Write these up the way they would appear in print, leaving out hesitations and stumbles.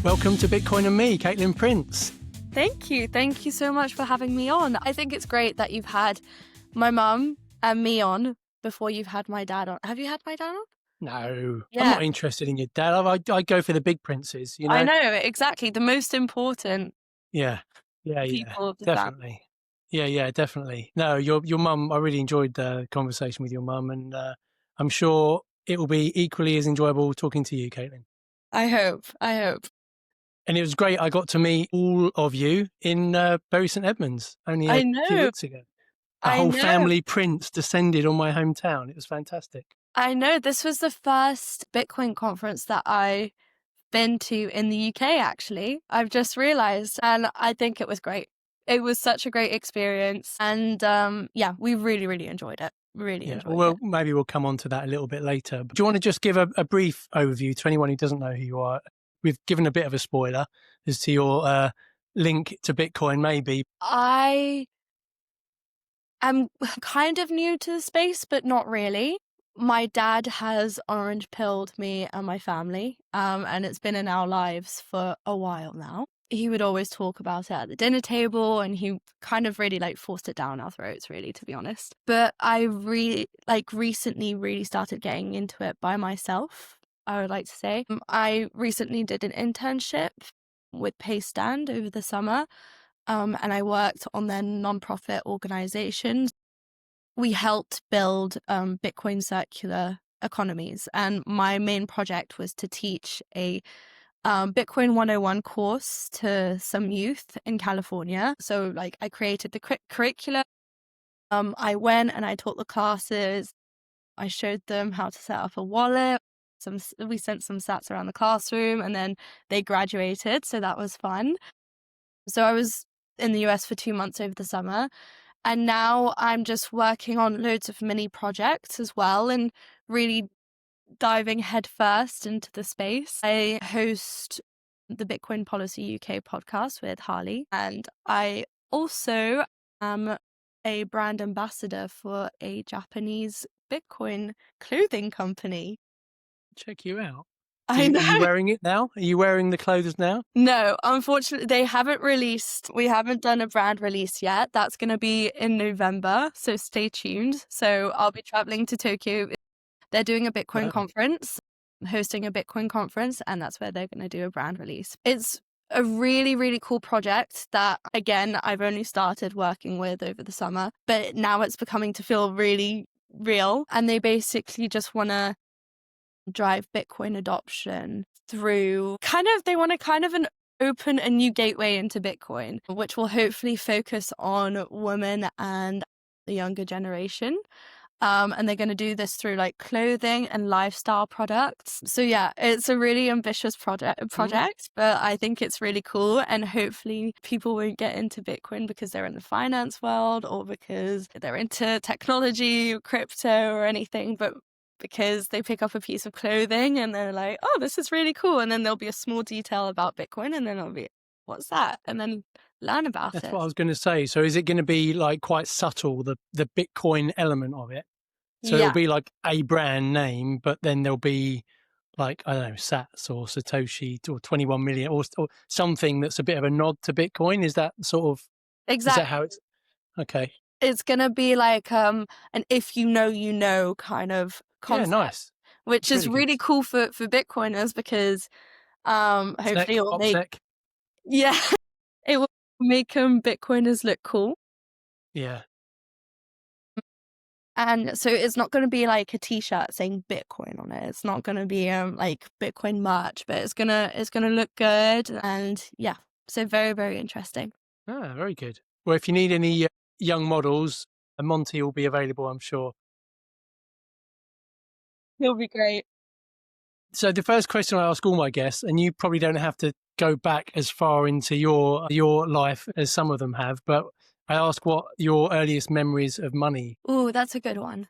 Welcome to Bitcoin and Me, Kaitlyn Prince. Thank you. Thank you so much for having me on. I think it's great that you've had my mum and me on before you've had my dad on. Have you had my dad on? No, Yeah. I'm not interested in your dad. I go for the big princes, you know? I know, exactly. The most important Yeah, people of the family. definitely. Yeah, definitely. No, your mum, I really enjoyed the conversation with your mum, and I'm sure it will be equally as enjoyable talking to you, Kaitlyn. I hope. And it was great. I got to meet all of you in Bury St Edmunds only a I few know. weeks ago. A whole family Prince descended on my hometown. It was fantastic. I know. This was the first Bitcoin conference that I've been to in the UK, actually. I've just realized, and I think it was great. It was such a great experience. And we really, really enjoyed it. Well, maybe we'll come on to that a little bit later. But do you want to just give a brief overview to anyone who doesn't know who you are? We've given a bit of a spoiler as to your link to Bitcoin, maybe. I am kind of new to the space, but not really. My dad has orange pilled me and my family, and it's been in our lives for a while now. He would always talk about it at the dinner table, and he kind of really forced it down our throats, really, to be honest. But I recently really started getting into it by myself, I would like to say. I recently did an internship with Paystand over the summer, and I worked on their nonprofit organization. We helped build Bitcoin circular economies, and my main project was to teach a Bitcoin 101 course to some youth in California. So I created the curriculum. I went and I taught the classes. I showed them how to set up a wallet. We sent some sats around the classroom, and then they graduated. So that was fun. So I was in the US for 2 months over the summer. And now I'm just working on loads of mini projects as well and really diving headfirst into the space. I host the Bitcoin Policy UK podcast with Harley, and I also am a brand ambassador for a Japanese Bitcoin clothing company. Check you out. I know. Are you wearing it now? Are you wearing the clothes now? No, unfortunately, they haven't released. We haven't done a brand release yet. That's going to be in November, so stay tuned. So I'll be traveling to Tokyo. They're doing a Bitcoin conference, hosting a Bitcoin conference, and that's where they're going to do a brand release. It's a really, really cool project that, again, I've only started working with over the summer, but now it's becoming to feel really real. And they basically just want to drive Bitcoin adoption through they want to open a new gateway into Bitcoin, which will hopefully focus on women and the younger generation. And they're going to do this through clothing and lifestyle products. So yeah, it's a really ambitious project, but I think it's really cool. And hopefully people won't get into Bitcoin because they're in the finance world or because they're into technology or crypto or anything, but because they pick up a piece of clothing and they're like, oh, this is really cool. And then there'll be a small detail about Bitcoin, and then it'll be, what's that? And then learn about it. That's what I was going to say. So is it going to be quite subtle, the Bitcoin element of it? So it'll be a brand name, but then there'll be I don't know, Sats or Satoshi or 21 million or something that's a bit of a nod to Bitcoin. Is that sort of exactly? Is that how it's okay? It's gonna be an if you know kind of concept. Yeah, nice. Which is really cool for Bitcoiners because hopefully it will it will make Bitcoiners look cool. Yeah. And so it's not going to be a t-shirt saying Bitcoin on it. It's not going to be Bitcoin merch, but it's gonna look good, and yeah, so very, very interesting. Ah, very good. Well, if you need any young models, Monty will be available, I'm sure. He'll be great. So the first question I ask all my guests, and you probably don't have to go back as far into your life as some of them have, but I ask what your earliest memories of money. Oh, that's a good one.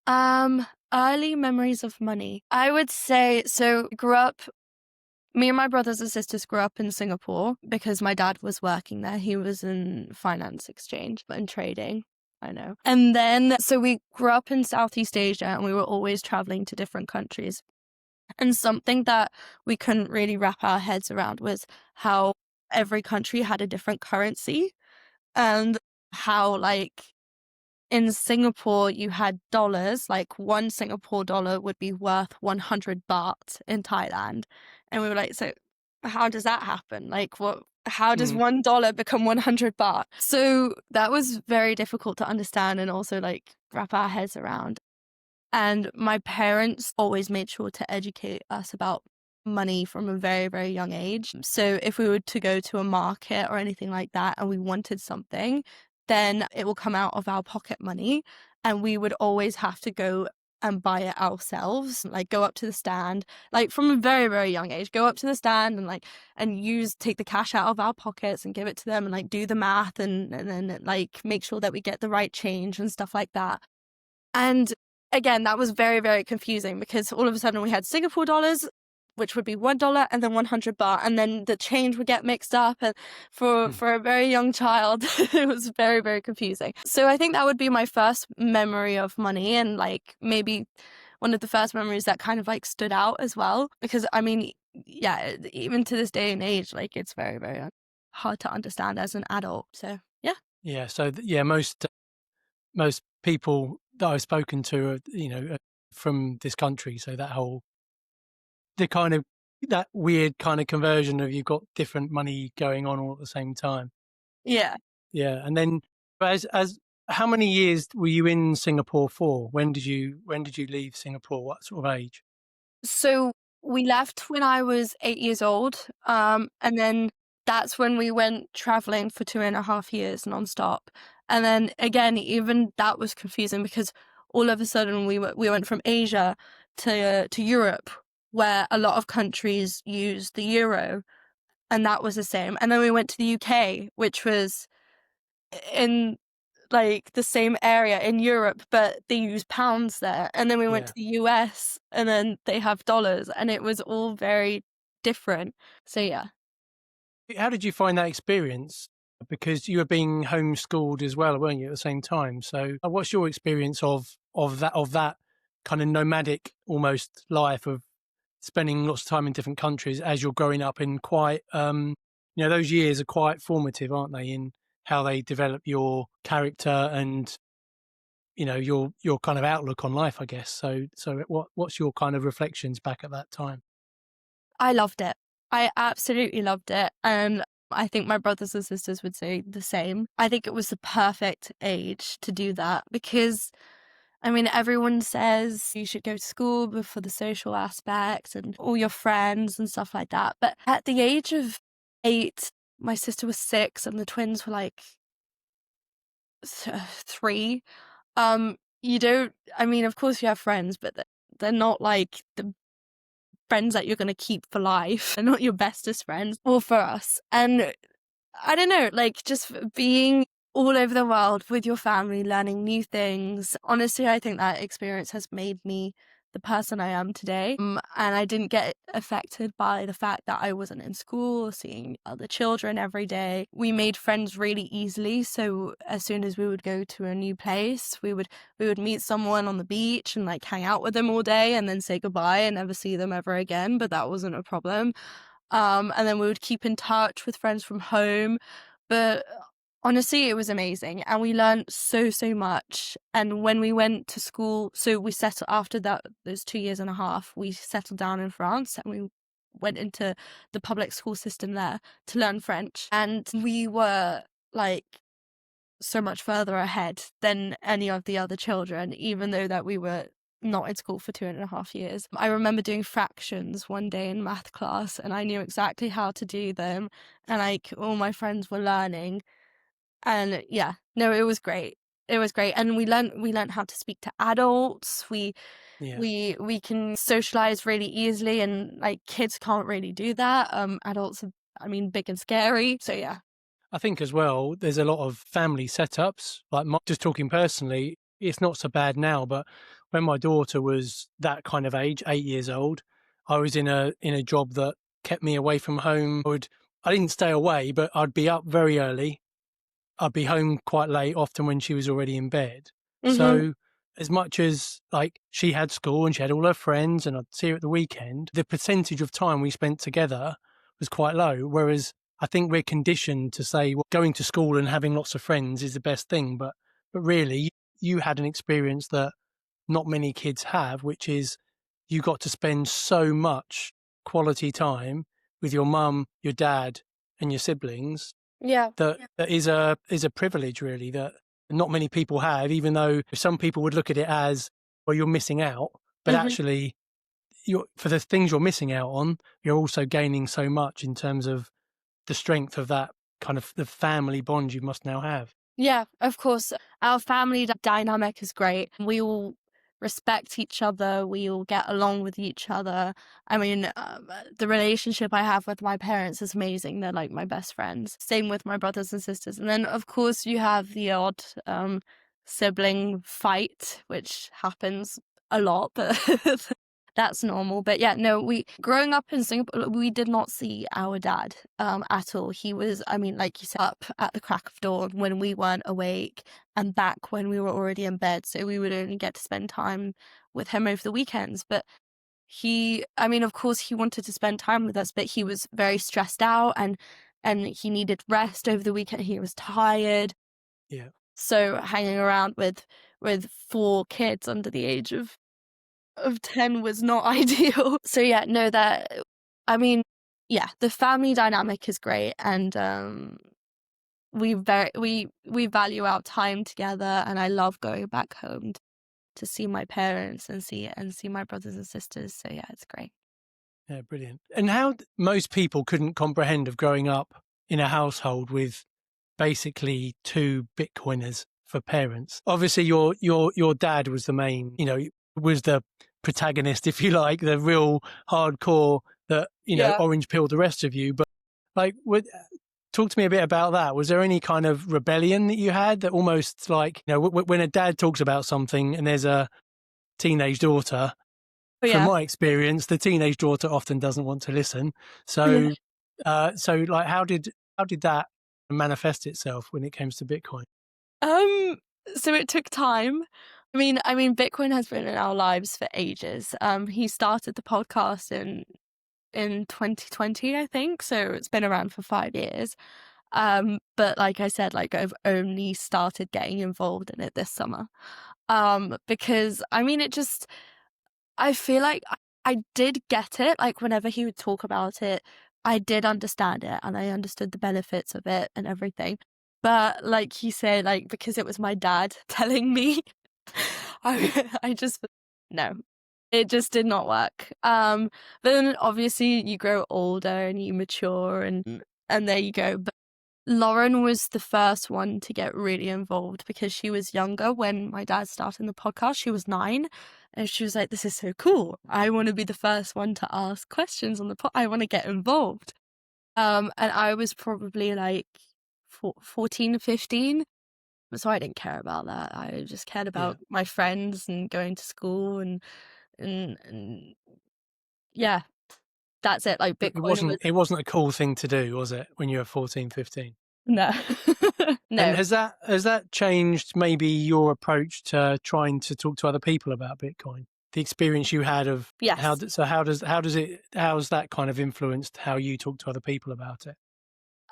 Early memories of money. I would say, so me and my brothers and sisters grew up in Singapore because my dad was working there. He was in finance exchange and trading. I know. And then, so we grew up in Southeast Asia, and we were always traveling to different countries. And something that we couldn't really wrap our heads around was how every country had a different currency, and how, like, in Singapore, you had dollars, like one Singapore dollar would be worth 100 baht in Thailand. And we were like, so how does that happen? Like, how does Mm. $1 become 100 baht? So that was very difficult to understand and also like wrap our heads around. And my parents always made sure to educate us about money from a very, very young age. So if we were to go to a market or anything like that and we wanted something, then it will come out of our pocket money and we would always have to go and buy it ourselves, like go up to the stand, like from a very, very young age, go up to the stand and like take the cash out of our pockets and give it to them and like do the math and then like make sure that we get the right change and stuff like that. And again, that was very, very confusing because all of a sudden we had Singapore dollars, which would be $1 and then 100 baht, and then the change would get mixed up. And for a very young child, it was very, very confusing. So I think that would be my first memory of money, and like maybe one of the first memories that kind of like stood out as well. Because I mean, yeah, even to this day and age, like it's very, very hard to understand as an adult. So yeah. Yeah. So most people that I've spoken to are, from this country. So that weird kind of conversion of you've got different money going on all at the same time. Yeah. Yeah. And then as how many years were you in Singapore for? When did you leave Singapore? What sort of age? So we left when I was 8 years old. And then that's when we went traveling for 2.5 years nonstop. And then again, even that was confusing because all of a sudden we went from Asia to Europe, where a lot of countries use the euro, and that was the same. And then we went to the UK, which was in like the same area in Europe, but they use pounds there. And then we went Yeah. to the US and then they have dollars, and it was all very different. So yeah. How did you find that experience? Because you were being homeschooled as well, weren't you, at the same time? So, what's your experience of that kind of nomadic almost life of spending lots of time in different countries as you're growing up in quite, those years are quite formative, aren't they, in how they develop your character and your kind of outlook on life, I guess. So what's your kind of reflections back at that time? I loved it. I absolutely loved it. And I think my brothers and sisters would say the same. I think it was the perfect age to do that because, I mean, everyone says you should go to school for the social aspects and all your friends and stuff like that. But at the age of 8, my sister was 6 and the twins were like 3. You don't, I mean, of course you have friends, but they're not like the friends that you're going to keep for life. They're not your bestest friends, or for us. And I don't know, like just being all over the world with your family, learning new things. Honestly, I think that experience has made me the person I am today. And I didn't get affected by the fact that I wasn't in school, seeing other children every day. We made friends really easily. So as soon as we would go to a new place, we would meet someone on the beach and like hang out with them all day and then say goodbye and never see them ever again. But that wasn't a problem. And then we would keep in touch with friends from home. But honestly, it was amazing. And we learned so, so much. And when we went to school, so we settled after those 2.5 years, we settled down in France and we went into the public school system there to learn French. And we were like so much further ahead than any of the other children, even though that we were not in school for 2.5 years. I remember doing fractions one day in math class and I knew exactly how to do them, and like all my friends were learning. And yeah, no, it was great. It was great. And we learned how to speak to adults. Yeah. We can socialize really easily, and like kids can't really do that. Adults are, I mean, big and scary. So yeah. I think as well, there's a lot of family setups. Like just talking personally, it's not so bad now, but when my daughter was that kind of age, 8 years old, I was in a job that kept me away from home. I didn't stay away, but I'd be up very early. I'd be home quite late, often when she was already in bed. Mm-hmm. So as much as like she had school and she had all her friends and I'd see her at the weekend, the percentage of time we spent together was quite low. Whereas I think we're conditioned to say, well, going to school and having lots of friends is the best thing. But really, you had an experience that not many kids have, which is you got to spend so much quality time with your mum, your dad, and your siblings. Yeah. That is a privilege, really, that not many people have, even though some people would look at it as, well, you're missing out. But actually, for the things you're missing out on, you're also gaining so much in terms of the strength of that kind of the family bond you must now have. Yeah, of course. Our family dynamic is great. We all respect each other. We all get along with each other. I mean, the relationship I have with my parents is amazing. They're like my best friends. Same with my brothers and sisters. And then, of course, you have the odd sibling fight, which happens a lot, but that's normal. But yeah, no, growing up in Singapore, we did not see our dad at all. He was, I mean, like you said, up at the crack of dawn when we weren't awake and back when we were already in bed. So we would only get to spend time with him over the weekends. But I mean, of course, he wanted to spend time with us, but he was very stressed out and he needed rest over the weekend. He was tired. Yeah. So hanging around with 4 kids under the age of 10 was not ideal. So yeah, no, I mean, yeah, the family dynamic is great, and we value our time together, and I love going back home to see my parents and see my brothers and sisters. So yeah, it's great. Yeah, brilliant. And how most people couldn't comprehend of growing up in a household with basically 2 Bitcoiners for parents. Obviously, your dad was the main, was the protagonist, if you like, the real hardcore that orange pilled the rest of you. But like, talk to me a bit about that. Was there any kind of rebellion that you had that almost like, when a dad talks about something and there's a teenage daughter? From my experience, the teenage daughter often doesn't want to listen. So, like, how did that manifest itself when it comes to Bitcoin? So it took time. I mean, Bitcoin has been in our lives for ages. He started the podcast in 2020, I think. So it's been around for 5 years. But like I said, like I've only started getting involved in it this summer. Because I mean, I feel like I did get it. Like whenever he would talk about it, I did understand it and I understood the benefits of it and everything. But like you said, like because it was my dad telling me, I just no, it just did not work. But then obviously you grow older and you mature and there you go. But Lauren was the first one to get really involved because she was younger when my dad started the podcast. She was 9 and she was like, this is so cool. I want to be the first one to ask questions on the pod. I want to get involved. And I was probably like 14, 15. So I didn't care about that. I just cared about my friends and going to school and yeah, that's it. Like Bitcoin It wasn't a cool thing to do, was it, when you were 14, 15? No. No. And has that changed maybe your approach to trying to talk to other people about Bitcoin? The experience you had of how's that kind of influenced how you talk to other people about it?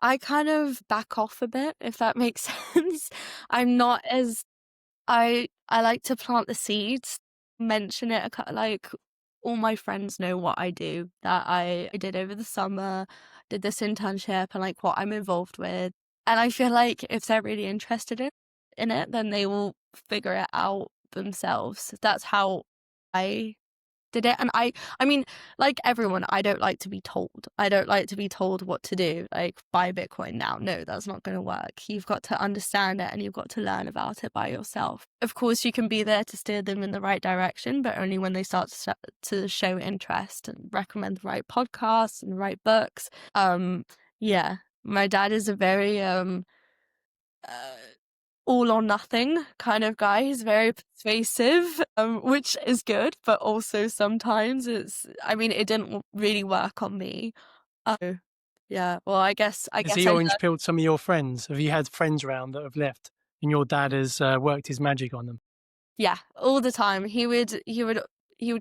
I kind of back off a bit, if that makes sense. I'm not as I like to plant the seeds, mention it. Like all my friends know what I do, that I did over the summer, did this internship, and like what I'm involved with. And I feel like if they're really interested in it, then they will figure it out themselves. That's how I did it. And I mean, like everyone, I don't like to be told. I don't like to be told what to do, like buy Bitcoin now. No, that's not going to work. You've got to understand it and you've got to learn about it by yourself. Of course, you can be there to steer them in the right direction, but only when they start to show interest and recommend the right podcasts and the right books. Yeah, my dad is a very all or nothing kind of guy. He's very persuasive, which is good, but also sometimes it didn't really work on me. Yeah, well, I guess Has he orange pilled some of your friends? Have you had friends around that have left and your dad has worked his magic on them? Yeah, all the time. He would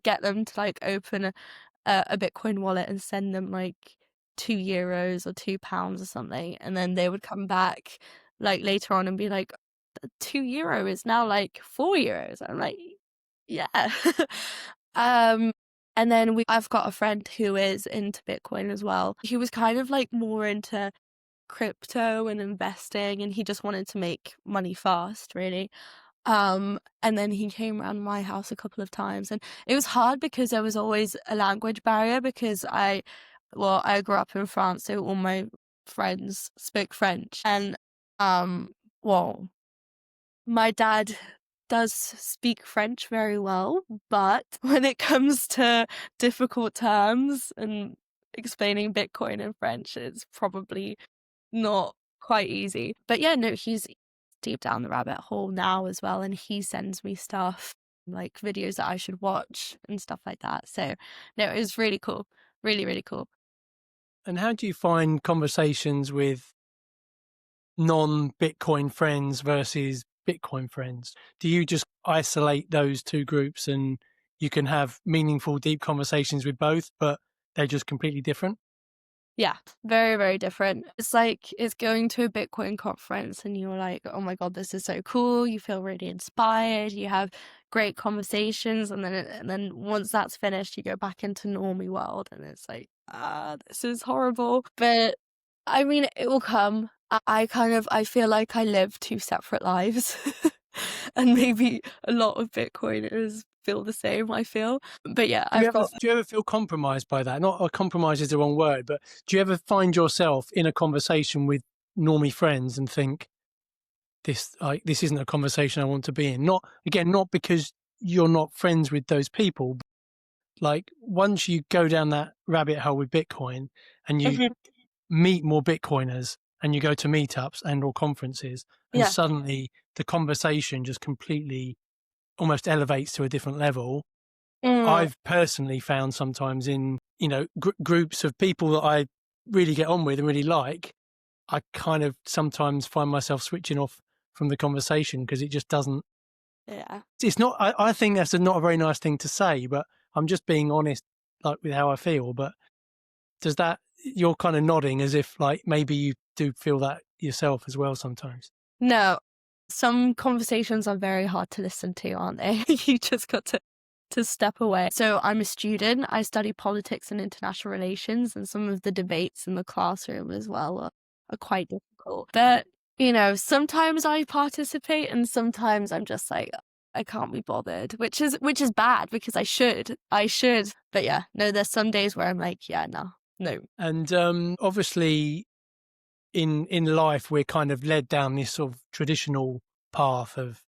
get them to like open a Bitcoin wallet and send them like €2 or £2 or something, and then they would come back like later on and be like, €2 is now like €4. I'm like, yeah. And then I've got a friend who is into Bitcoin as well. He was kind of like more into crypto and investing, and he just wanted to make money fast, really. And then he came around my house a couple of times, and it was hard because there was always a language barrier because I grew up in France, so all my friends spoke French, and well, my dad does speak French very well, but when it comes to difficult terms and explaining Bitcoin in French, it's probably not quite easy. But yeah, no, he's deep down the rabbit hole now as well, and he sends me stuff like videos that I should watch and stuff like that. So no, it was really cool. Really, really cool. And how do you find conversations with non-Bitcoin friends versus Bitcoin friends? Do you just isolate those two groups and you can have meaningful, deep conversations with both, but they're just completely different? Yeah, very, very different. It's like it's going to a Bitcoin conference and you're like, oh my God, this is so cool. You feel really inspired. You have great conversations. And then once that's finished, you go back into normie world and it's like, this is horrible. But I mean, it will come. I feel like I live two separate lives. And maybe a lot of Bitcoiners feel the same, I feel. But yeah, Do you ever feel compromised by that? Not compromise is the wrong word, but do you ever find yourself in a conversation with normie friends and think this isn't a conversation I want to be in? Not because you're not friends with those people. But like once you go down that rabbit hole with Bitcoin and you meet more Bitcoiners and you go to meetups and or conferences and suddenly the conversation just completely almost elevates to a different level. I've personally found sometimes in, groups of people that I really get on with and really like, I kind of sometimes find myself switching off from the conversation because it just doesn't. Yeah. It's not, I think that's not a very nice thing to say, but I'm just being honest, like with how I feel. But does that, you're kind of nodding as if like maybe you do feel that yourself as well sometimes? No, some conversations are very hard to listen to, aren't they? You just got to step away. So I'm a student. I study politics and international relations, and some of the debates in the classroom as well are quite difficult. But, sometimes I participate and sometimes I'm just like, I can't be bothered, which is bad because I should. But yeah, no, there's some days where I'm like, yeah, no. And obviously in life, we're kind of led down this sort of traditional path of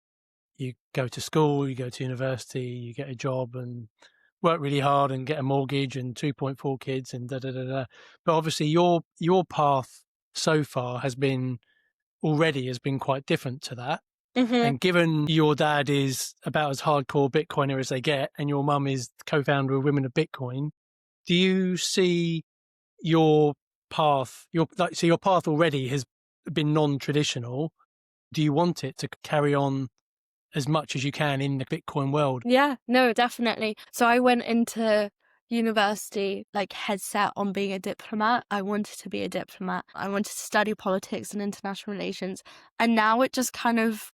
you go to school, you go to university, you get a job and work really hard and get a mortgage and 2.4 kids and da da da da. But obviously your path so far has been quite different to that. And given your dad is about as hardcore Bitcoiner as they get, and your mum is co-founder of Women of Bitcoin, do you see your path, your path already has been non-traditional? Do you want it to carry on as much as you can in the Bitcoin world? Yeah, no, definitely. So I went into university like head set on being a diplomat. I wanted to be a diplomat. I wanted to study politics and international relations. And now it just kind of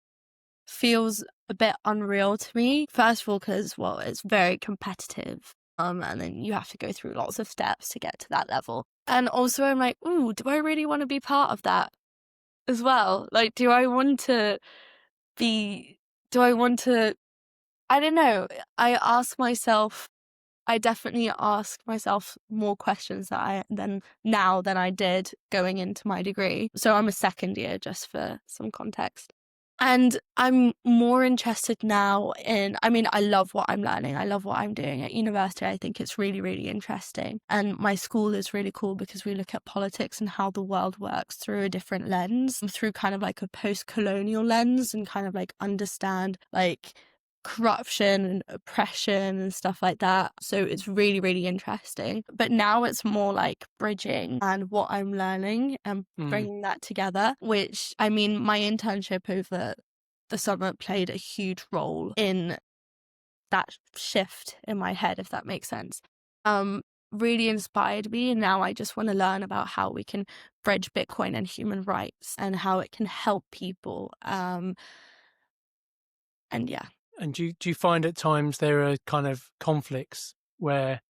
feels a bit unreal to me. First of all, because, well, it's very competitive. And then you have to go through lots of steps to get to that level. And also I'm like, ooh, do I really want to be part of that as well? Like, do I want to, I don't know. I definitely ask myself more questions than I did going into my degree. So I'm a second year, just for some context. And I'm more interested now I love what I'm learning. I love what I'm doing at university. I think it's really, really interesting. And my school is really cool because we look at politics and how the world works through a different lens, through kind of like a post-colonial lens, and kind of like understand like corruption and oppression and stuff like that. So it's really, really interesting. But now it's more like bridging and what I'm learning and bringing that together, which, I mean, my internship over the summer played a huge role in that shift in my head, if that makes sense. Really inspired me, and now I just want to learn about how we can bridge Bitcoin and human rights and how it can help people. And yeah. And do you find at times there are kind of conflicts where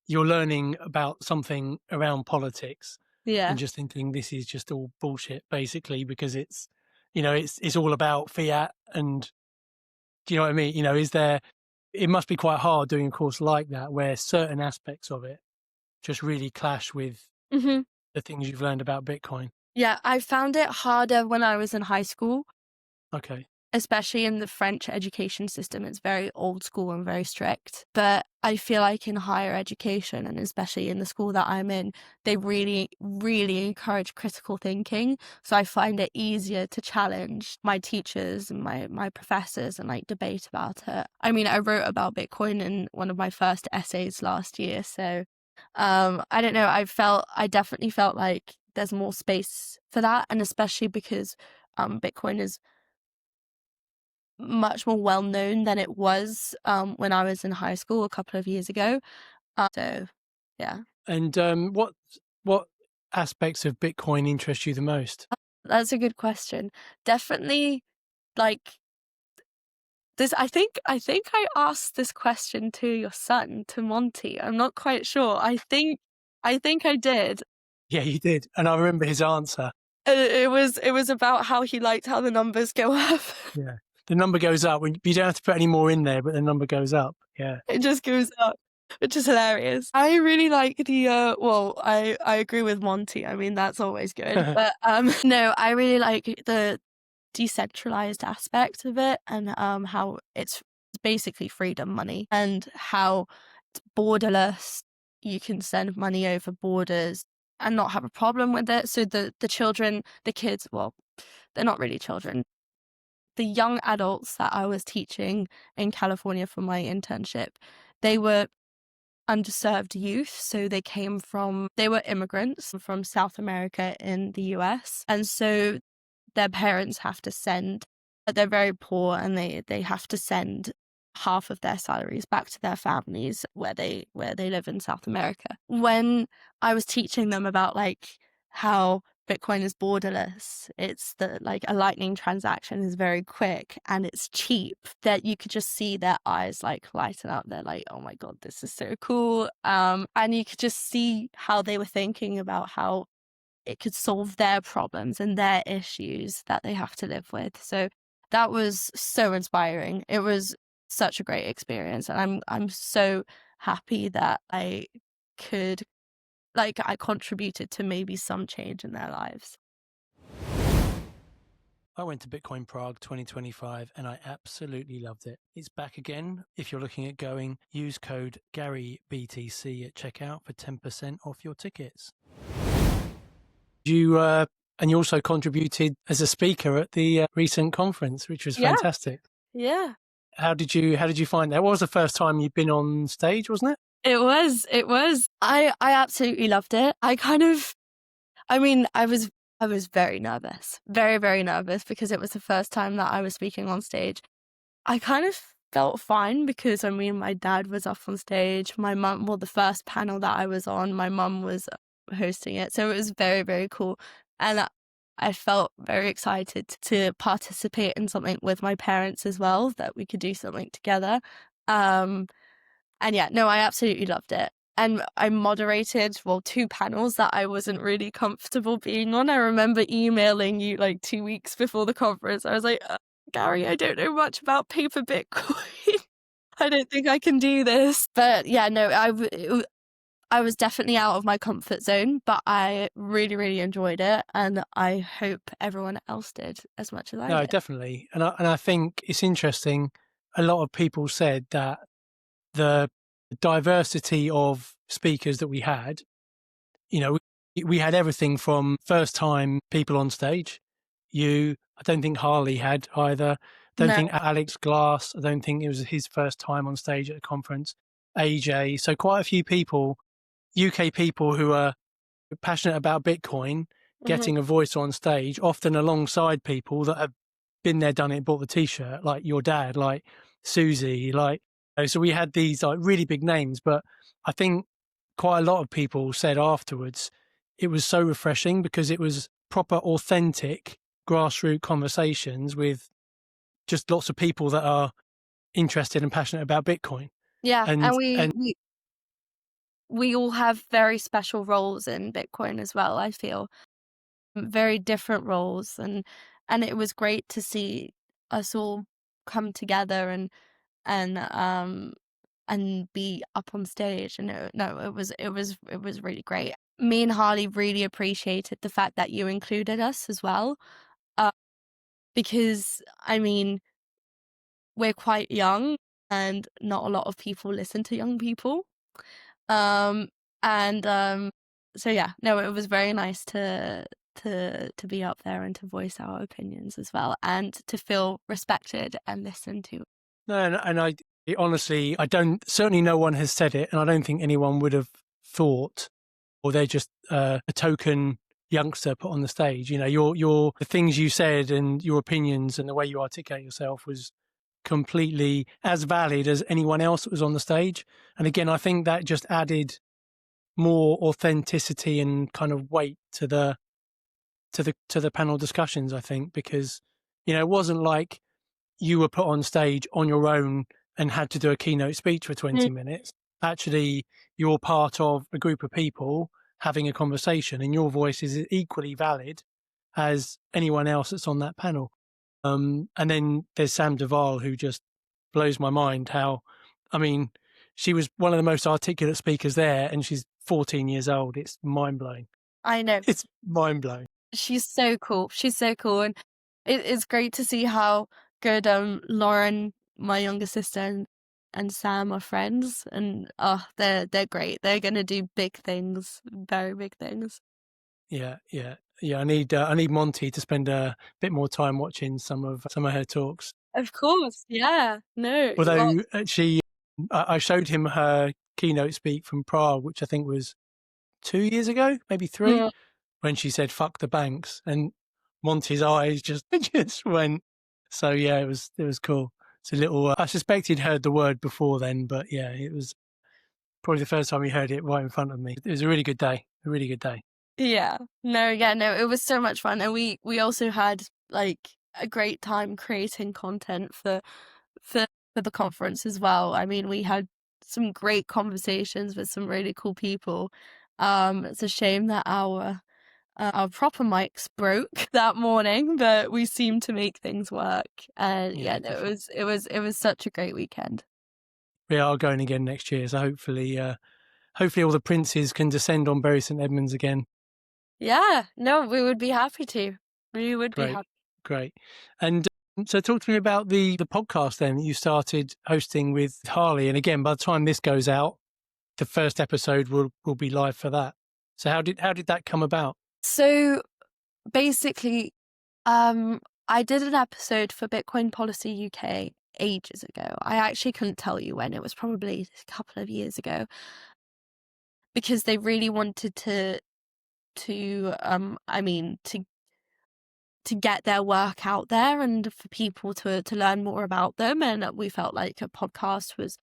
you're learning about something around politics and just thinking this is just all bullshit, basically, because it's, you know, it's all about fiat, and do you know what I mean? You know, it must be quite hard doing a course like that where certain aspects of it just really clash with Mm-hmm. the things you've learned about Bitcoin. Yeah, I found it harder when I was in high school. Okay. Especially in the French education system. It's very old school and very strict. But I feel like in higher education, and especially in the school that I'm in, they really, really encourage critical thinking. So I find it easier to challenge my teachers and my professors and like debate about it. I mean, I wrote about Bitcoin in one of my first essays last year. So I don't know, I definitely felt like there's more space for that. And especially because Bitcoin is much more well known than it was when I was in high school a couple of years ago. So, yeah. And what aspects of Bitcoin interest you the most? That's a good question. Definitely, like this. I think I asked this question to your son, to Monty. I'm not quite sure. I think I did. Yeah, you did, and I remember his answer. It was about how he liked how the numbers go up. Yeah. The number goes up. You don't have to put any more in there, but the number goes up. Yeah. It just goes up, which is hilarious. I really like the, I agree with Monty. I mean, that's always good. But no, I really like the decentralized aspect of it, and how it's basically freedom money, and how it's borderless. You can send money over borders and not have a problem with it. So the kids, well, they're not really children. The young adults that I was teaching in California for my internship, they were underserved youth. So they were immigrants from South America in the US. And so their parents have to they're very poor, and they have to send half of their salaries back to their families where they live in South America. When I was teaching them about like how Bitcoin is borderless, it's like a lightning transaction is very quick and it's cheap, that you could just see their eyes like lighten up. They're like, oh my God, this is so cool. And you could just see how they were thinking about how it could solve their problems and their issues that they have to live with. So that was so inspiring. It was such a great experience, and I'm so happy that I contributed to maybe some change in their lives. I went to Bitcoin Prague 2025 and I absolutely loved it. It's back again. If you're looking at going, use code GaryBTC at checkout for 10% off your tickets. And you also contributed as a speaker at the recent conference, which was fantastic. Yeah. How did you find that? What was the first time you'd been on stage, wasn't it? It was. I absolutely loved it. I was very nervous, very, very nervous, because it was the first time that I was speaking on stage. I kind of felt fine because, I mean, my dad was up on stage. My mum, well, the first panel that I was on, my mum was hosting it. So it was very, very cool. And I felt very excited to participate in something with my parents as well, that we could do something together. And yeah, no, I absolutely loved it. And I moderated, 2 panels that I wasn't really comfortable being on. I remember emailing you like 2 weeks before the conference. I was like, Gary, I don't know much about paper Bitcoin. I don't think I can do this. But yeah, no, I was definitely out of my comfort zone, but I really, really enjoyed it. And I hope everyone else did as much as I did. No, definitely. And I think it's interesting. A lot of people said that the diversity of speakers that we had, you know, we had everything from first time people on stage. I don't think Harley had either. Don't think Alex Glass, I don't think it was his first time on stage at a conference. AJ. So quite a few people, UK people who are passionate about Bitcoin, getting a voice on stage, often alongside people that have been there, done it, bought the T-shirt, like your dad, like Susie, like, so we had these like really big names, but I think quite a lot of people said afterwards it was so refreshing because it was proper, authentic, grassroots conversations with just lots of people that are interested and passionate about Bitcoin. Yeah, and And we all have very special roles in Bitcoin as well, I feel. Very different roles, and it was great to see us all come together and be up on stage. And it was really great. Me and Harley really appreciated the fact that you included us as well, because I mean, we're quite young and not a lot of people listen to young people. So yeah, no, it was very nice to be up there and to voice our opinions as well, and to feel respected and listened to. No, and I honestly, certainly no one has said it, and I don't think anyone would have thought, or they're just a token youngster put on the stage. You know, the things you said and your opinions and the way you articulate yourself was completely as valid as anyone else that was on the stage. And again, I think that just added more authenticity and kind of weight to the panel discussions, I think, because, you know, it wasn't like you were put on stage on your own and had to do a keynote speech for 20 minutes. Actually, you're part of a group of people having a conversation, and your voice is equally valid as anyone else that's on that panel. And then there's Sam Duvall, who just blows my mind. I mean, she was one of the most articulate speakers there, and she's 14 years old. It's mind-blowing. I know. It's mind-blowing. She's so cool. She's so cool. And it's great to see how good Lauren, my younger sister, and Sam are friends. And they're great. They're going to do big things, very big things. Yeah. I need Monty to spend a bit more time watching some of her talks. Of course, yeah. No. Although I showed him her keynote speak from Prague, which I think was 2 years ago, maybe 3, when she said "fuck the banks," and Monty's eyes just went. So yeah, it was cool. It's a little. I suspect he'd heard the word before then, but yeah, it was probably the first time he heard it right in front of me. It was a really good day. A really good day. Yeah. No, it was so much fun. And we also had like a great time creating content for the conference as well. I mean, we had some great conversations with some really cool people. It's a shame that our proper mics broke that morning, but we seemed to make things work. And it was such a great weekend. We are going again next year, so hopefully all the princes can descend on Bury St Edmunds again. Yeah, no, we would be happy to. We would be happy. Great. And so talk to me about the podcast then that you started hosting with Harley. And again, by the time this goes out, the first episode will be live for that. So how did that come about? So basically, I did an episode for Bitcoin Policy UK ages ago. I actually couldn't tell you when. It was probably a couple of years ago, because they really wanted to get their work out there and for people to learn more about them. And we felt like a podcast was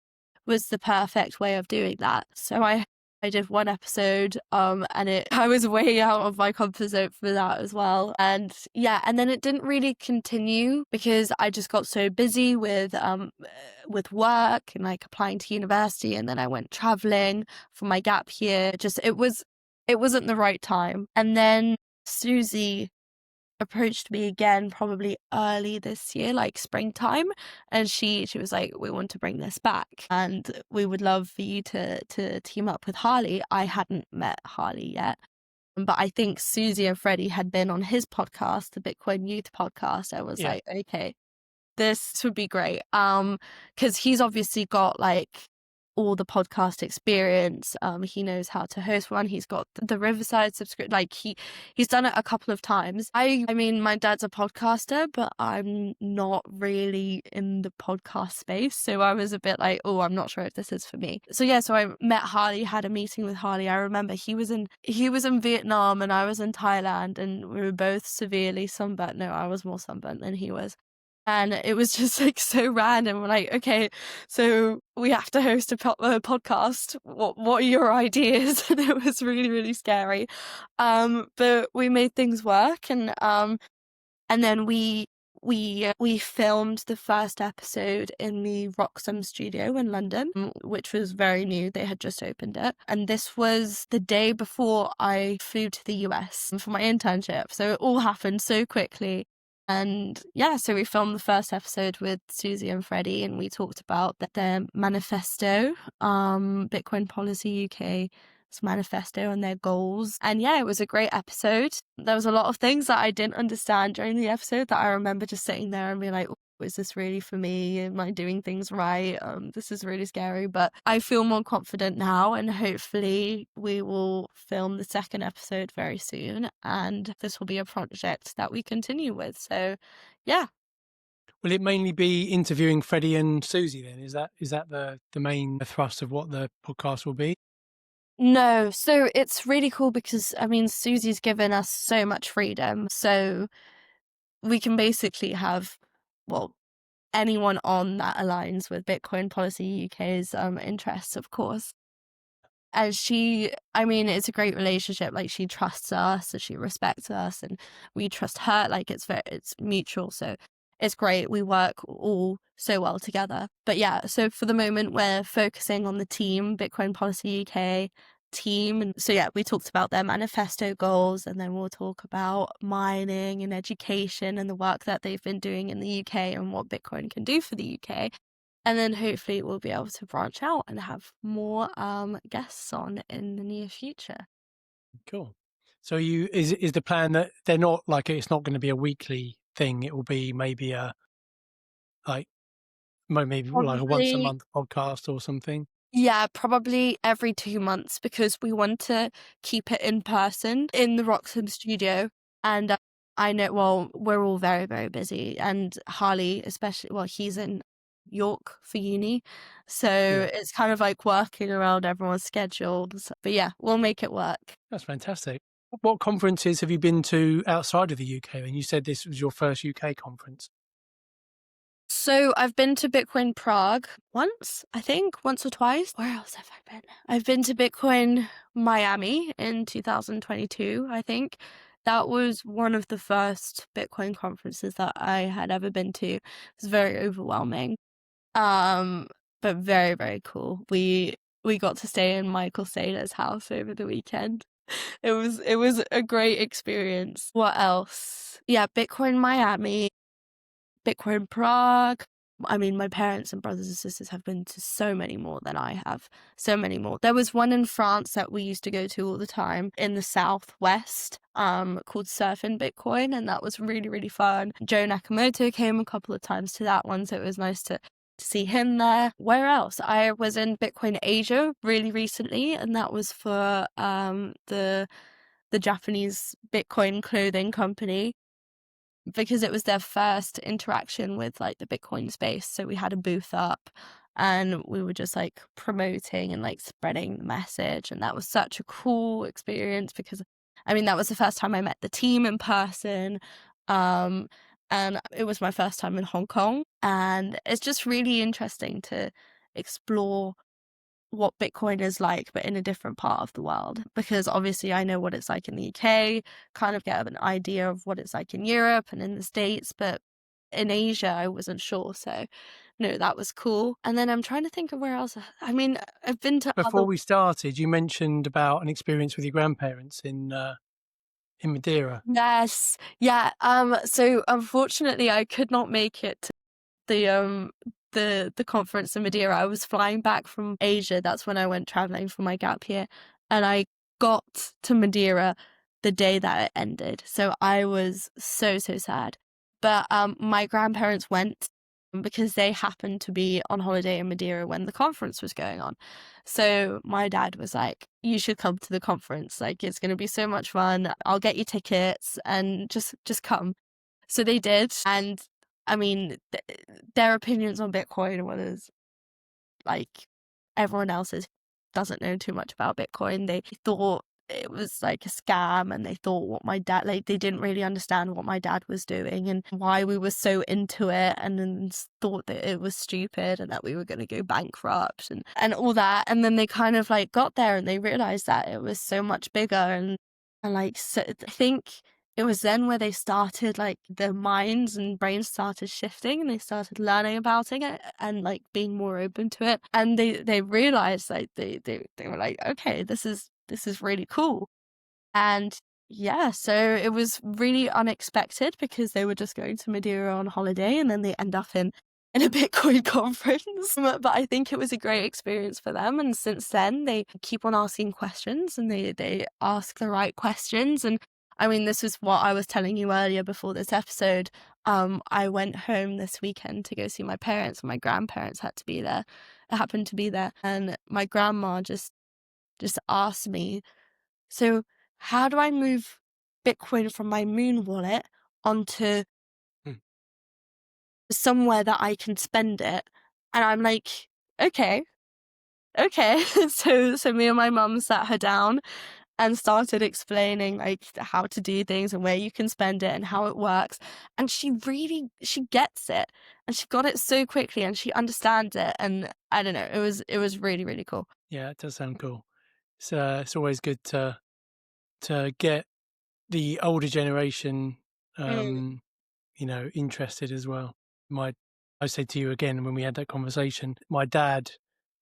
the perfect way of doing that. So I did one episode, and I was way out of my comfort zone for that as well. And yeah, and then it didn't really continue because I just got so busy with work and like applying to university, and then I went traveling for my gap year. Just it wasn't the right time. And then Susie approached me again probably early this year, like springtime, and she was like, we want to bring this back and we would love for you to team up with Harley. I hadn't met Harley yet, but I think Susie and Freddie had been on his podcast, the Bitcoin Youth podcast. I was like, okay, this would be great, because he's obviously got like all the podcast experience. He knows how to host one. He's got the Riverside subscription. Like he's done it a couple of times. I mean, my dad's a podcaster, but I'm not really in the podcast space. So I was a bit like, oh, I'm not sure if this is for me. So yeah, so I met Harley, had a meeting with Harley. I remember he was in Vietnam and I was in Thailand, and we were both severely sunburnt. No, I was more sunburnt than he was. And it was just like so random. We're like, okay, so we have to host a podcast. What are your ideas? And it was really, really scary. But we made things work, and then we filmed the first episode in the Roxham studio in London, which was very new. They had just opened it. And this was the day before I flew to the US for my internship. So it all happened so quickly. And yeah, so we filmed the first episode with Susie and Freddie, and we talked about their manifesto, Bitcoin Policy UK manifesto and their goals. And yeah, it was a great episode. There was a lot of things that I didn't understand during the episode that I remember just sitting there and being like, oh, is this really for me? Am I doing things right? This is really scary, but I feel more confident now, and hopefully we will film the second episode very soon, and this will be a project that we continue with. So yeah. Will it mainly be interviewing Freddie and Susie then? Is that the main thrust of what the podcast will be? No, so it's really cool because, I mean, Susie's given us so much freedom. So we can basically have, well, anyone on that aligns with Bitcoin Policy UK's interests, of course. And I mean, it's a great relationship. Like, she trusts us and she respects us, and we trust her. Like, it's mutual. So it's great. We work all so well together. But yeah, so for the moment, we're focusing on the team, Bitcoin Policy UK team. And so yeah, we talked about their manifesto goals, and then we'll talk about mining and education and the work that they've been doing in the UK and what Bitcoin can do for the UK. And then hopefully we'll be able to branch out and have more guests on in the near future. Cool. So is the plan that they're not like, it's not going to be a weekly thing? It will be maybe like maybe like a once a Probably, month podcast or something. yeah, probably every 2 months, because we want to keep it in person in the Roxham studio. And I know, well, we're all very, very busy, and Harley, especially, well, he's in York for uni. So Yeah, it's kind of like working around everyone's schedules. But yeah, we'll make it work. that's fantastic. What conferences have you been to outside of the UK? And you said this was your first UK conference. So I've been to Bitcoin Prague once, I think, once or twice. Where else have I been? I've been to Bitcoin Miami in 2022, I think. That was one of the first Bitcoin conferences that I had ever been to. It was very overwhelming. Um, but very, very cool. We got to stay in Michael Saylor's house over the weekend. It was a great experience. What else? Yeah, Bitcoin Miami, Bitcoin Prague. I mean, my parents and brothers and sisters have been to so many more than I have. So many more. There was one in France that we used to go to all the time in the southwest, called Surf in Bitcoin, and that was really, really fun. Joe Nakamoto came a couple of times to that one, so it was nice to see him there. Where else? I was in Bitcoin Asia really recently, and that was for the Japanese Bitcoin clothing company, because it was their first interaction with like the Bitcoin space. So we had a booth up, and we were just like promoting and like spreading the message. And that was such a cool experience, because I mean, that was the first time I met the team in person. And it was my first time in Hong Kong. And it's just really interesting to explore what Bitcoin is like, but in a different part of the world, because obviously I know what it's like in the UK, kind of get an idea of what it's like in Europe and in the States, but in Asia I wasn't sure. So no, that was cool. And then I'm trying to think of where else. I mean, I've been to Before other. we started, you mentioned about an experience with your grandparents in Madeira. Yes, yeah. So unfortunately I could not make it the the conference in Madeira. I was flying back from Asia. That's when I went traveling for my gap year, and I got to Madeira the day that it ended. So I was so sad. But my grandparents went because they happened to be on holiday in Madeira when the conference was going on. So my dad was like, "You should come to the conference. Like, it's going to be so much fun. I'll get you tickets, and just come." So they did, and I mean, their opinions on Bitcoin was like everyone else's. Doesn't know too much about Bitcoin. They thought it was like a scam, and they thought what my dad, like, they didn't really understand what my dad was doing and why we were so into it, and then thought that it was stupid and that we were going to go bankrupt and all that. And then they kind of like got there and they realized that it was so much bigger, and like, so I think it was then where they started, like, their minds and brains started shifting, and they started learning about it and like being more open to it. And they realized, like, they were like, okay, this is really cool. And yeah, so it was really unexpected because they were just going to Madeira on holiday, and then they end up in a Bitcoin conference. But I think it was a great experience for them. And since then, they keep on asking questions, and they ask the right questions. And I mean, this is what I was telling you earlier before this episode. I went home this weekend to go see my parents, and my grandparents happened to be there. And my grandma just asked me, so how do I move Bitcoin from my Moon wallet onto Mm. somewhere that I can spend it? And I'm like, okay. So me and my mum sat her down and started explaining, like, how to do things and where you can spend it and how it works. And she gets it, and she got it so quickly, and she understands it. And I don't know, it was really, really cool. Yeah, it does sound cool. It's always good to get the older generation, Mm. interested as well. I said to you again when we had that conversation, my dad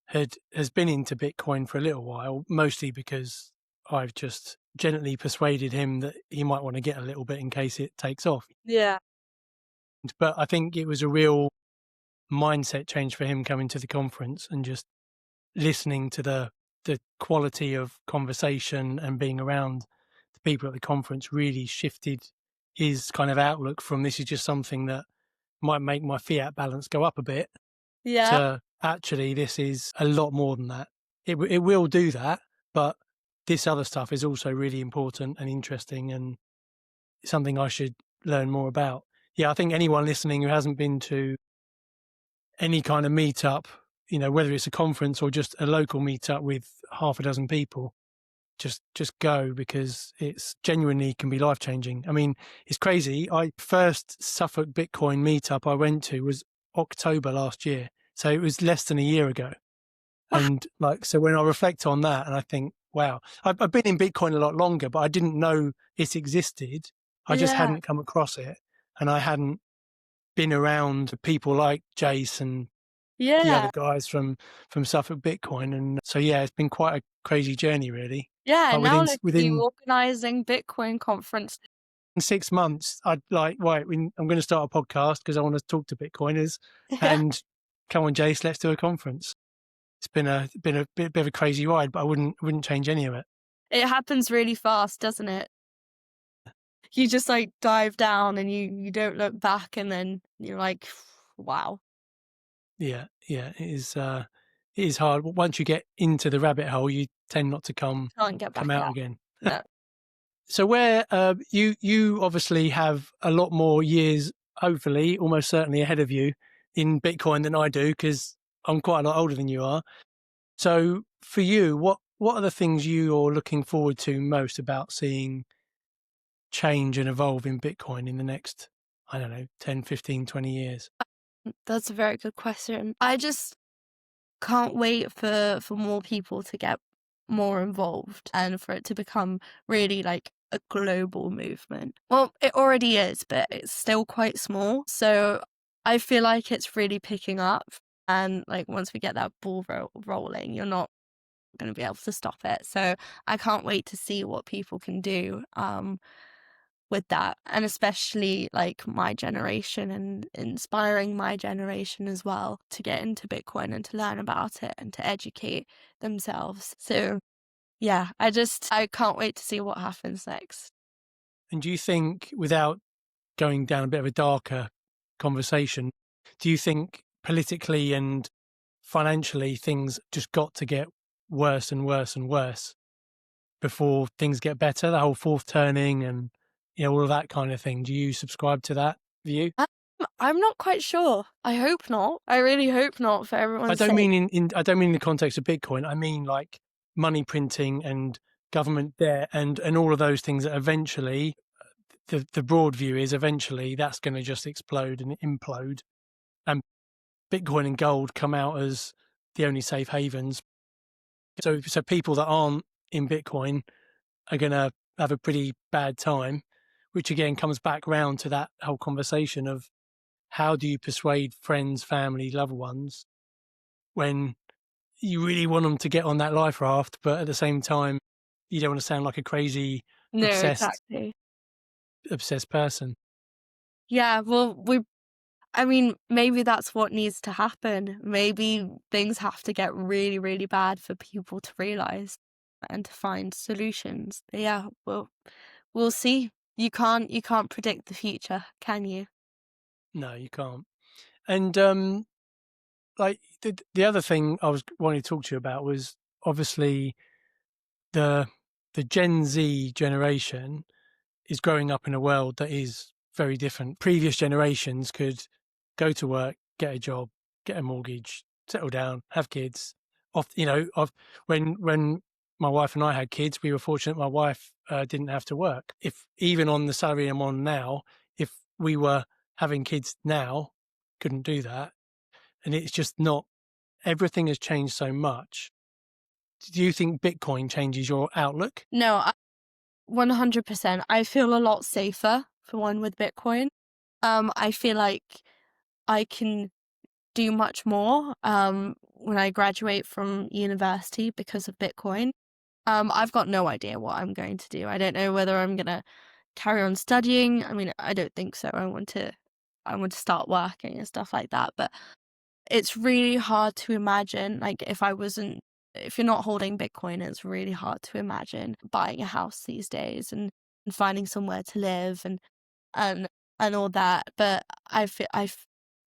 has been into Bitcoin for a little while, mostly because I've just gently persuaded him that he might want to get a little bit in case it takes off. Yeah. But I think it was a real mindset change for him coming to the conference and just listening to the quality of conversation and being around the people at the conference really shifted his kind of outlook from this is just something that might make my fiat balance go up a bit Yeah. to actually this is a lot more than that. It will do that, but this other stuff is also really important and interesting and something I should learn more about. Yeah, I think anyone listening who hasn't been to any kind of meetup, whether it's a conference or just a local meetup with half a dozen people, just go, because it's genuinely can be life-changing. I mean, it's crazy. First Suffolk Bitcoin meetup I went to was October last year. So it was less than a year ago. And so when I reflect on that and I think, wow, I've been in Bitcoin a lot longer, but I didn't know it existed. I just Yeah. hadn't come across it. And I hadn't been around people like Jace and the other Yeah. guys from Suffolk Bitcoin. And so, yeah, it's been quite a crazy journey, really. Yeah, But and now look at you within organizing Bitcoin conference. 6 months, I'd like, right, I'm going to start a podcast because I want to talk to Bitcoiners. Yeah. And come on, Jace, let's do a conference. It's been a bit of a crazy ride, but I wouldn't change any of it. It happens really fast, doesn't it? You just like dive down and you don't look back, and then you're like, wow. Yeah, it is hard. Once you get into the rabbit hole, you tend not to come Can't get back out out. again. No. So where you obviously have a lot more years, hopefully, almost certainly ahead of you in Bitcoin than I do, because I'm quite a lot older than you are. So for you, what are the things you're looking forward to most about seeing change and evolve in Bitcoin in the next, I don't know, 10, 15, 20 years? That's a very good question. I just can't wait for more people to get more involved and for it to become really like a global movement. Well, it already is, but it's still quite small. So I feel like it's really picking up. And like once we get that ball rolling, you're not going to be able to stop it. So I can't wait to see what people can do with that, and especially like my generation, and inspiring my generation as well to get into Bitcoin and to learn about it and to educate themselves. So yeah, I can't wait to see what happens next. And do you think, without going down a bit of a darker conversation, do you think politically and financially things just got to get worse and worse and worse before things get better? The whole fourth turning and all of that kind of thing. Do you subscribe to that view? I'm not quite sure. I hope not. I really hope not, for I everyone's don't sake. mean I don't mean in the context of Bitcoin. I mean like money printing and government debt and all of those things that eventually, the broad view is eventually that's going to just explode and implode. And Bitcoin and gold come out as the only safe havens. So people that aren't in Bitcoin are going to have a pretty bad time, which again comes back round to that whole conversation of how do you persuade friends, family, loved ones when you really want them to get on that life raft, but at the same time, you don't want to sound like a crazy, No, obsessed exactly. person. Yeah, well, I mean, maybe that's what needs to happen. Maybe things have to get really, really bad for people to realize and to find solutions. But yeah, we'll see. You can't predict the future, can you? No, you can't. And like the other thing I was wanting to talk to you about was obviously the Gen Z generation is growing up in a world that is very different. Previous generations could go to work, get a job, get a mortgage, settle down, have kids. When my wife and I had kids, we were fortunate my wife didn't have to work. If even on the salary I'm on now, if we were having kids now, couldn't do that. And it's just not, everything has changed so much. Do you think Bitcoin changes your outlook? No, 100%. I feel a lot safer for one with Bitcoin. I feel like I can do much more when I graduate from university because of Bitcoin. I've got no idea what I'm going to do. I don't know whether I'm gonna carry on studying. I mean, I don't think so. I want to start working and stuff like that. But it's really hard to imagine, like, if you're not holding Bitcoin, it's really hard to imagine buying a house these days and finding somewhere to live and and all that. But I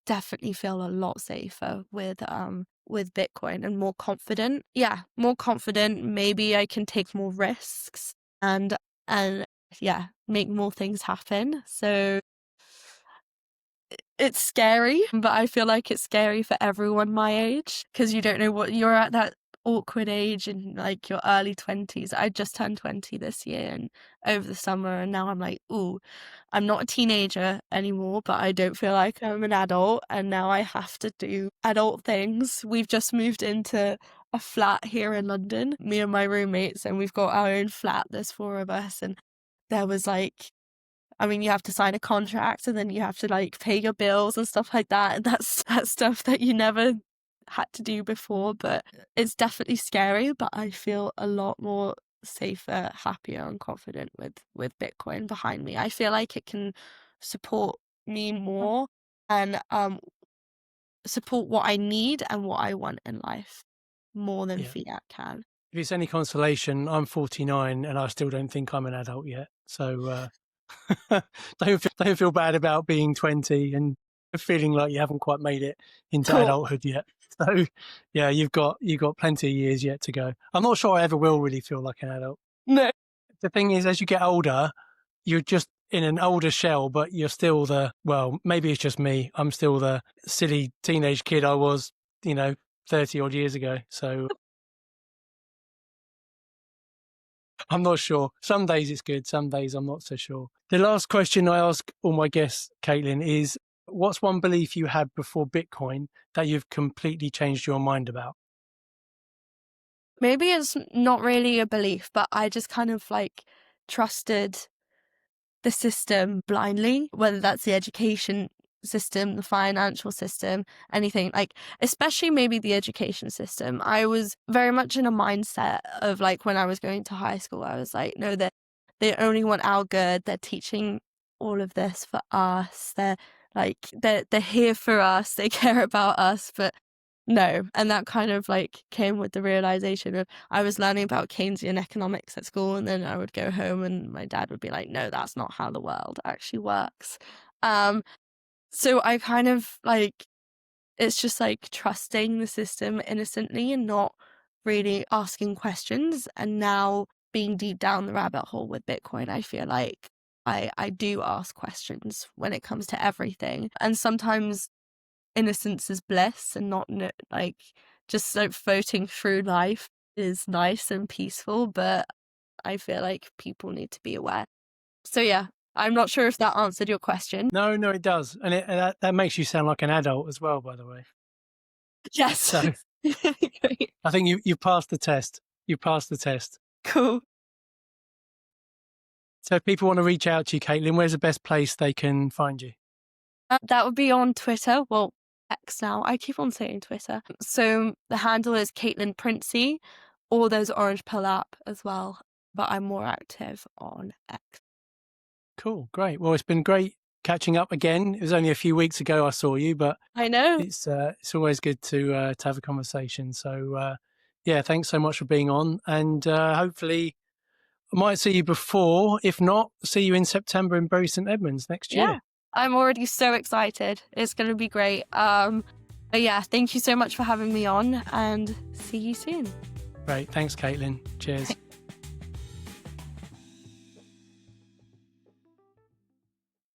definitely feel a lot safer with Bitcoin and more confident. Yeah, more confident. Maybe I can take more risks and yeah, make more things happen. So it's scary, but I feel like it's scary for everyone my age because you don't know what you're at that awkward age in like your early 20s. I just turned 20 this year and over the summer, and now I'm like, ooh, I'm not a teenager anymore, but I don't feel like I'm an adult, and now I have to do adult things. We've just moved into a flat here in London, me and my roommates, and we've got our own flat. There's 4 of us, and there was like, I mean, you have to sign a contract and then you have to like pay your bills and stuff like that. And that's stuff that you never had to do before, but it's definitely scary, but I feel a lot more safer, happier and confident with Bitcoin behind me. I feel like it can support me more and support what I need and what I want in life more than fiat can. If it's any consolation, I'm 49 and I still don't think I'm an adult yet. So don't feel bad about being 20 and feeling like you haven't quite made it into adulthood yet. So yeah, you've got plenty of years yet to go. I'm not sure I ever will really feel like an adult. No. The thing is, as you get older, you're just in an older shell, but you're still maybe it's just me. I'm still the silly teenage kid I was, 30 odd years ago. So I'm not sure. Some days it's good. Some days I'm not so sure. The last question I ask all my guests, Kaitlyn, is what's one belief you had before Bitcoin that you've completely changed your mind about? Maybe it's not really a belief, but I just kind of like trusted the system blindly, whether that's the education system, the financial system, anything, like especially maybe the education system. I was very much in a mindset of like when I was going to high school, I was like, no, they only want our good. They're teaching all of this for us. They're here for us. They care about us, but no. And that kind of like came with the realization of I was learning about Keynesian economics at school, and then I would go home and my dad would be like, no, that's not how the world actually works. So I kind of like, it's just like trusting the system innocently and not really asking questions. And now being deep down the rabbit hole with Bitcoin, I feel like I do ask questions when it comes to everything. And sometimes innocence is bliss, and not like just like floating through life is nice and peaceful, but I feel like people need to be aware. So yeah, I'm not sure if that answered your question. No, it does. And that makes you sound like an adult as well, by the way. Yes. So Great. I think you passed the test. You passed the test. Cool. So if people want to reach out to you, Kaitlyn, where's the best place they can find you? That would be on Twitter. Well, X now. I keep on saying Twitter. So the handle is Kaitlyn Prince, or there's Orange Pill app as well. But I'm more active on X. Cool. Great. Well, it's been great catching up again. It was only a few weeks ago I saw you, but I know it's always good to have a conversation. So yeah, thanks so much for being on, and hopefully I might see you before. If not, see you in September in Bury St Edmunds next year. Yeah, I'm already so excited. It's going to be great. But yeah, thank you so much for having me on, and see you soon. Great. Thanks, Kaitlyn. Cheers.